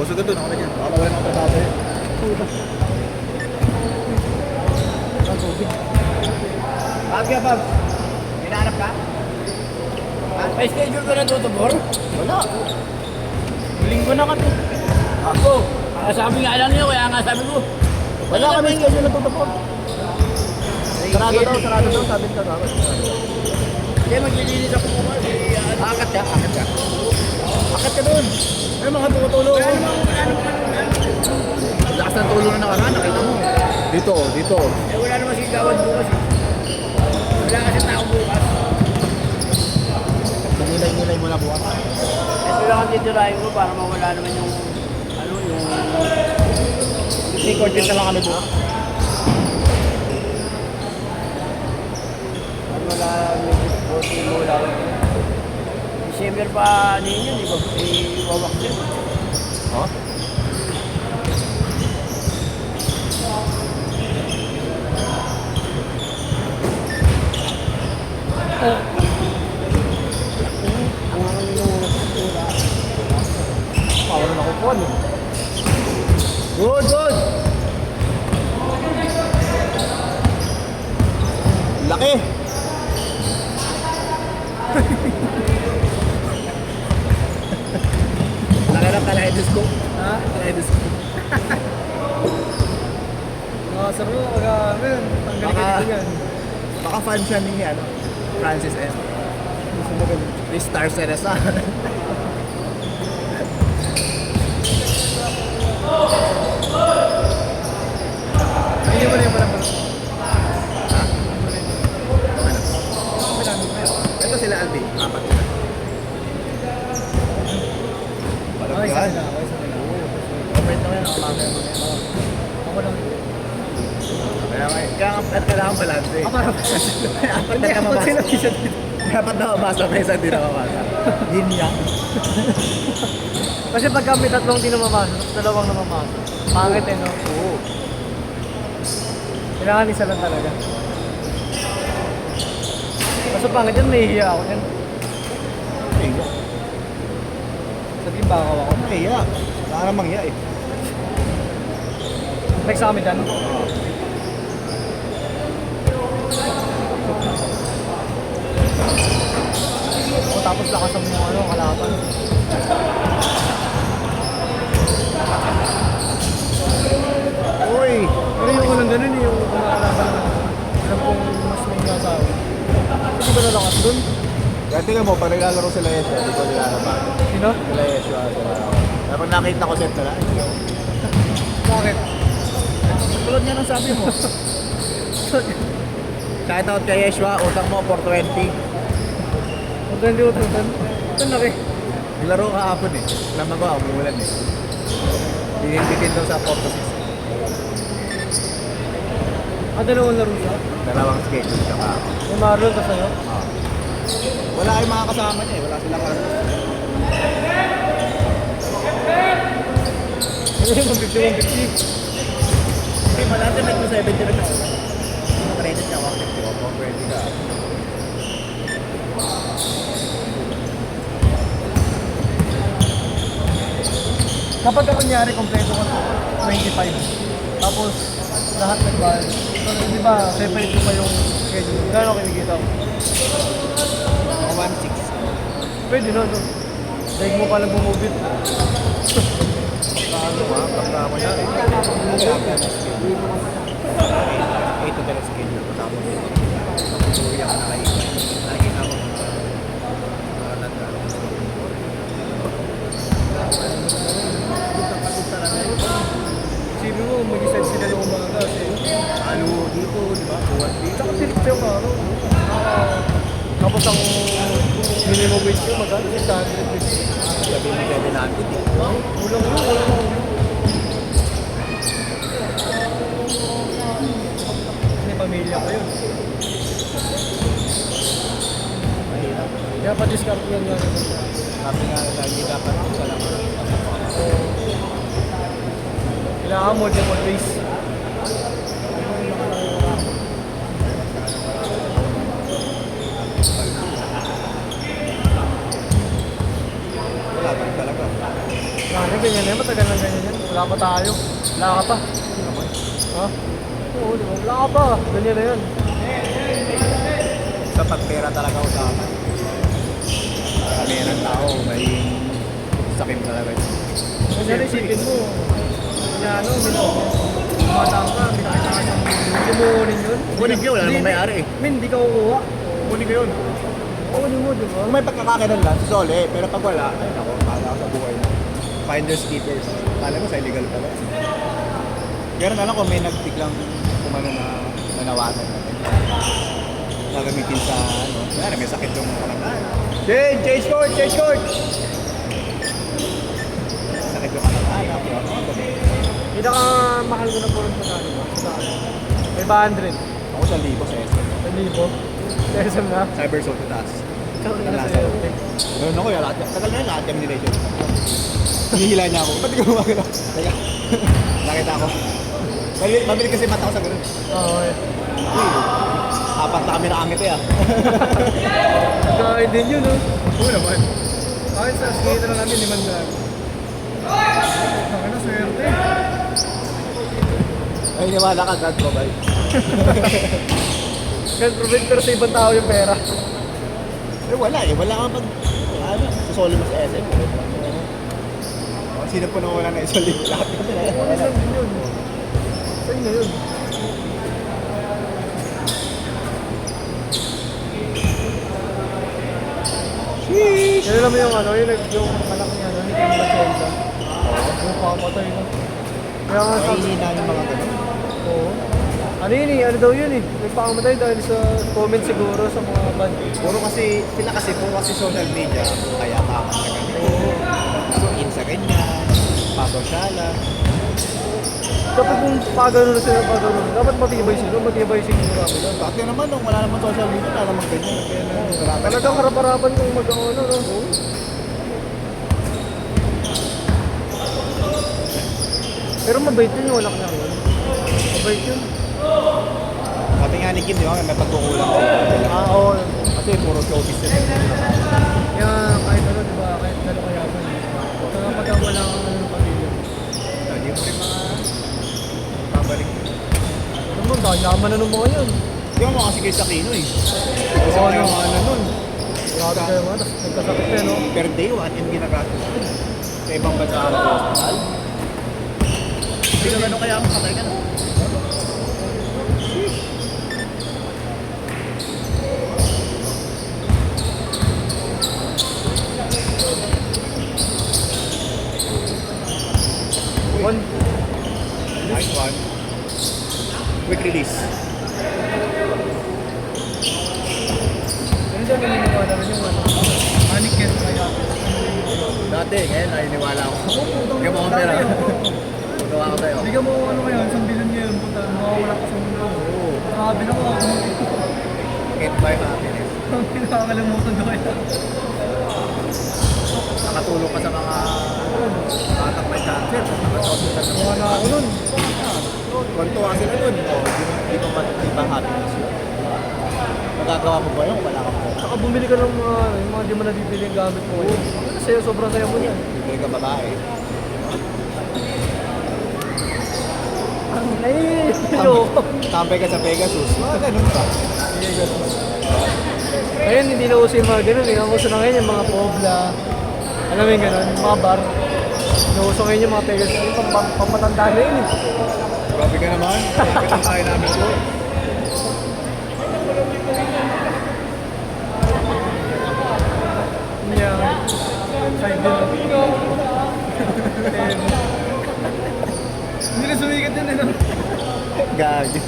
Puso ka doon, ako na dyan. Baka mawalan ako trabaho sa'yo. Ang tubig. Bakit ka, Bob? Hinahanap ka? May schedule ko na tutubor? Wala. Linggo na kami. Ako. Sabi nga lang niyo, kaya nga sabi ko. Wala kami schedule na tutupon. Sarado daw, sabi ka daw. Hindi, maglilinis ako mo. Akat ka. Akat ka doon. Ay, mga tumutulo. Lakas ng tulo na nakaraan, nakita mo. Dito. Eh, wala naman sigawan bukas. Wala kasi tao bukas. Nilay mo na bukas. Ito lang ang titirahin ko para mawala naman yung Record din na lang kami bukas. para wala medyo wala. December pa ninyo, di ba? Iwawak din. Ha? Power na ko po. Good! Laki! Laki ng kaleidoscope. Ha? Kaleidoscope. Nakasar mo, tanggalin Baka- ka yan. Baka fan siya ni Francis M. Ni Star Seresa. Hindi mo na yung parang Ito sila Alvin. Apat sila. Okay, sa kanila. Operate naman yan. Mamaya mo yan. Ako lang. Kaya nga kailangan balance eh. Para Apat Hindi, na apat mabasa. sila isa dito. Dapat na mabasa. May isang di na mabasa. Yin yang. Kasi pagka may tatlong di namamasa, dalawang namamasa. Pangit eh, no? Oo. Kailangan isa lang talaga. Basta pangit yan, nahihiya ako yan. Iya. Sabihin bakaw ako. Iya. Wala namang iya eh. Next sa kami dyan. O tapos lakasan mo yung kalaban. Uy! Pero yung unang ganun yung kumakalaban na alam kong mas may nasawa. Hindi ba nalakas dun? Kaya tingnan mo, pag naglalaro sila Yeshua, di ko nilalaban. Sino? Sila Yeshua, sila ako. Kaya pag nakita ko set nila, Bakit? tulad nga ng sabi mo. Kahit out kay Yeshua, utang mo 420. Huwag hindi ututan. Ito laki. Naglaro kahapon eh. Alam ko, umuulan eh. Bitin daw sa 4-6. Dalawang laro siya. Dalawang schedule ka pa. May Marlon ka sa'yo. Wala kayong mga kasama niya eh. Wala silang ano. Ano yung 150? Hindi, malati nag-70 rin ako. Credit niya, 150 ako. Pwede ka. Kapag ka kunyari, kompleto ko 25. Tapos, lahat nag-bar. So, di ba, separate ko pa yung schedule. Gano'n kinikita ko? Mga 1.6. Pwede na, no? Daig mo palang bumubit. Ano ba? Pagka mo yan. 8 to 10 schedule ko. Tapos, tuloy ako nakikita. Nakikita ko. Sabi mo, mag-decide sila ng umaga. Halo dito, di ba? Buwan dito. Tsaka silip yung araw. Tapos ang minimum wage ko, magkano? 600 pesos. Sabi mo pwede natin eh. Ulang yun, wala na ulo. May pamilya ko yun. Mahirap. Kaya pa-discount yan nga naman. Sabi nga nila, hindi dapat isa lang. Kailangan multiple ways. Wala pa rin talaga. Ganyan na yun, tagal lang ganyan yan. Wala pa tayo. Wala ka pa. Ha? Oo, di ba? Wala ka pa. Ganyan na yan. Sa pagpera talaga usapan. Karamihan ng tao, may sakim talaga yun. Kasi isipin mo, ano, matang ka, binakita ka siyang hindi mo kunin yun. Kunin ko yun, wala namang may-ari eh. Min, hindi ka kukuha. Kunin ko yun. Kunin mo, di ba? Kung may pagkakakilan lang, susole. Pero pag wala, ay nako, kala ko sa buhay na. Finders keepers. Kala mo sa illegal pala. Pero na lang kung may nagtiglang kumano na nanawagan natin. Gagamitin sa ano, kaya may sakit yung kalangan. Change court! Change court! Sakit yung kalangan. Pinakamahal ko na po rin sa ano. May 500. Ako sa libo sa SM. 1,000. SM na. Cyber Soul to taas. Ikaw na Nalasa. sa'yo. Ganun ako yung lahat. Tagal na yun, lahat yung nilagay. Hinihila niya ako. Ba't di ko gumagano? Teka. Nakita ko. Mabili kasi mata ko sa ganun. Oo, eh. Apat na kami nakangiti ah. Kain din yun, no? Oo naman. Bakit sa skate na namin, 500. Ano, swerte. Ay, niwala ka, God provide. Can provide pero sa ibang tao yung pera. Eh wala eh, wala kang pag... Ano, susolo mo sa SM. Sino po na wala na isoli? Lahat kami na. Kunin lang din yun. Sa'yo na yun. Sheesh! Kaya naman yung ano, yung anak niya, ano, hindi ko na yung pamatay na. Kaya nga sabi, Nahihina ng mga ganun. oo. Ano yun eh, ano daw yun eh. May pakamatay dahil sa comment siguro sa mga band. Puro kasi, sila kasi puro kasi social media, kaya kakat na kami. So, sa ganyan, pasosyala. Kapag kung pagano na sila, dapat matibay sila marami lang. Bakit yun naman, nung wala naman social media, wala naman ganyan. Kaya na, Talagang harap-harapan kung mag-ano, no? Pero mabait yun yung anak niya. Mabait yun. Sabi nga ni Kim, di ba, may pagkukulang sila. Oo. Kasi puro showbiz na Kaya kahit ano, di ba, kahit gano'n kaya man. Kaya pagka wala kang ano ng pamilya. Hindi mo rin mga babalik. Ano mo, yaman na ng mga yun. Di mo kasi kay Sakino eh. Kasi Oo, yung ano. ano nun. Grabe kayo mga, tapos nagkasakit na, no? Per day, 1M ginagastos. Sa ibang bansa ang hospital. Hindi ka gano'n kaya makatay ka na. One. Nice one. Quick release. Ano siya naniniwala rin yung ano? Panic yan kaya. Dati, ngayon naniniwala ako. Bigyan mo akong pera. Magawa ko sa'yo. Bigyan mo ano kaya, 1 billion ngayon, punta, mawawala ka sa mundo. Oo. Grabe na ko. Can't buy happiness. Nakakalimutan ko kaya. Nakatulong ka sa mga batang may cancer. Hospital na Wala ako nun. Kwantuwa sila nun. Di ba matibang happiness yun? Magagawa mo ba yun? Wala ka po. Saka bumili ka ng mga, yung mga di mo nabibili ang gamit mo. Kasi sobrang saya mo yan. Bibili ka babae. Ay, ayoko. Tambay ka sa Pegasus. Mga ganun pa. Ngayon, hindi na uso yung mga ganun. Ang uso na ngayon yung mga pobla. Alam mo yung ganun, yung mga bar. Nauso ngayon yung mga Pegasus. Yung pampatanda na yun eh. Grabe ka naman. Kasi tayo namin po. Yeah. Side din. Hindi na sumikat yun ano. Gagi.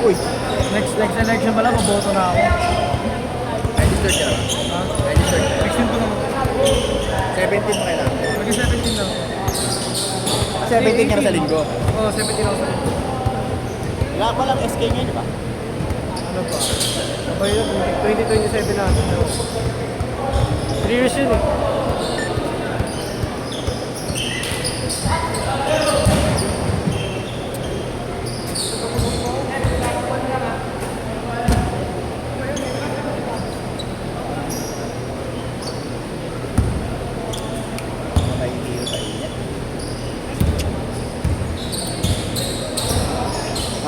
Uy, Next election pala, maboto na ako. registered ka na. Ha? Registered ka na. 16 pa lang. 17 pa kailangan. Maging 17 lang. 17 ka na sa linggo. Oo, 17 ako sa linggo. Wala pa lang SK ngayon, di ba? Ano pa? Sabay yun, 2027 na. 3 years yun eh.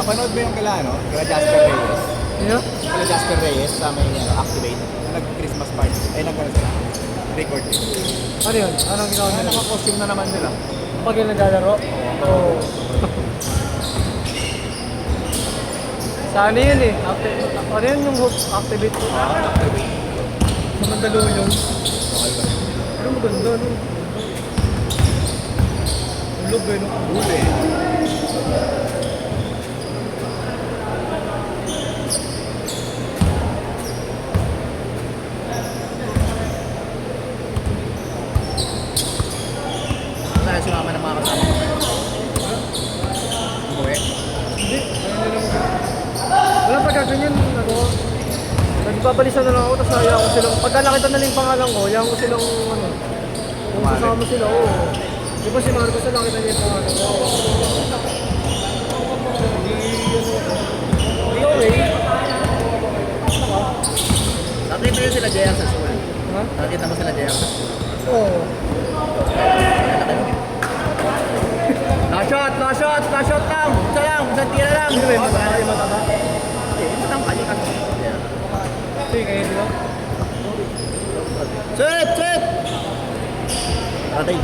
Napanood mo yung kala, no? Kala Jasper Reyes. Yun? Kala Jasper Reyes sa may Activate. Nag-Christmas party. Ay, nag-ano sila? Record. Ano yun? Anong ginawa Kaya nila? naka-costume na naman nila. Pag yung naglalaro? Oo. Sa ano yun eh? Ano yun yung hook activate? Activate. Sa Mandaluyong. Okay ba? Ano maganda, ano? Ulog eh, no? Huli. Saan si mama ng mga kasama ko? Umuwi? Hindi, ayun na lang. Wala pagka ganyan, ano, nagbabalisan na lang ako, tapos hayaan ko silang, pagka nakita na lang yung pangalan ko, hayaan ko silang, ano, kung Umali. sasama sila, oo. Di ba si Marcos na nakita niya yung pangalan ko? Hindi okay. Nakita yun sila Jaya sa school. Ha? Nakita mo sila Jaya sa school. Oo. Last shot! Last shot! Last shot lang! Isa lang! Isang tira lang! Hindi ba yung mataba? Yung mataba? Ito lang kanya kasi. Hindi, kaya di ba? Set! Set! Atay!